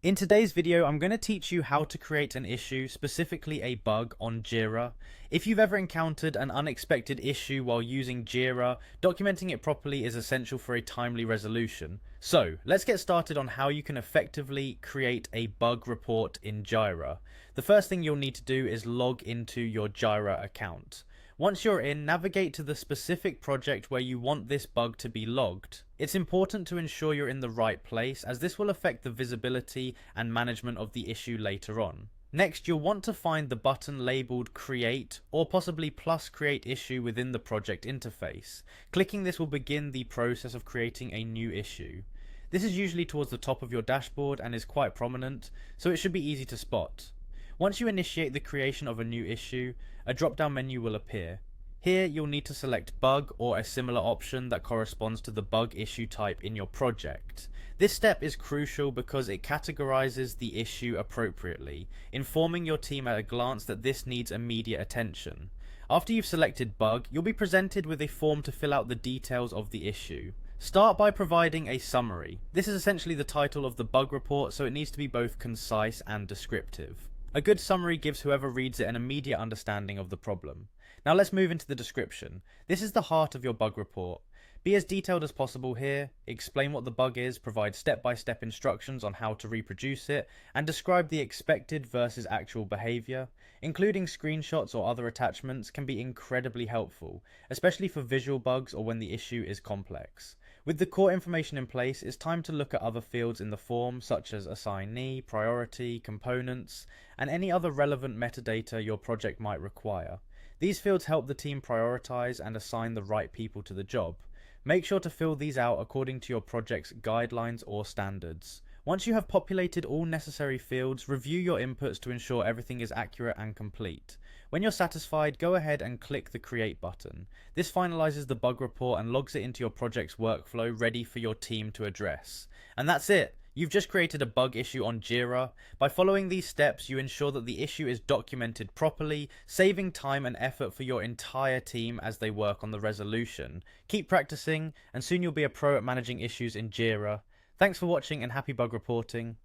In today's video, I'm going to teach you how to create an issue, specifically a bug, on Jira. If you've ever encountered an unexpected issue while using Jira, documenting it properly is essential for a timely resolution. So, let's get started on how you can effectively create a bug report in Jira. The first thing you'll need to do is log into your Jira account. Once you're in, navigate to the specific project where you want this bug to be logged. It's important to ensure you're in the right place, as this will affect the visibility and management of the issue later on. Next, you'll want to find the button labeled Create or possibly plus Create Issue within the project interface. Clicking this will begin the process of creating a new issue. This is usually towards the top of your dashboard and is quite prominent, so it should be easy to spot. Once you initiate the creation of a new issue, a drop-down menu will appear. Here you'll need to select bug or a similar option that corresponds to the bug issue type in your project. This step is crucial because it categorizes the issue appropriately, informing your team at a glance that this needs immediate attention. After you've selected bug, you'll be presented with a form to fill out the details of the issue. Start by providing a summary. This is essentially the title of the bug report, so it needs to be both concise and descriptive. A good summary gives whoever reads it an immediate understanding of the problem. Now let's move into the description. This is the heart of your bug report. Be as detailed as possible here, explain what the bug is, provide step-by-step instructions on how to reproduce it, and describe the expected versus actual behavior. Including screenshots or other attachments can be incredibly helpful, especially for visual bugs or when the issue is complex. With the core information in place, it's time to look at other fields in the form, such as assignee, priority, components, and any other relevant metadata your project might require. These fields help the team prioritize and assign the right people to the job. Make sure to fill these out according to your project's guidelines or standards. Once you have populated all necessary fields, review your inputs to ensure everything is accurate and complete. When you're satisfied, go ahead and click the Create button. This finalizes the bug report and logs it into your project's workflow, ready for your team to address. And that's it! You've just created a bug issue on Jira. By following these steps, you ensure that the issue is documented properly, saving time and effort for your entire team as they work on the resolution. Keep practicing, and soon you'll be a pro at managing issues in Jira. Thanks for watching and happy bug reporting.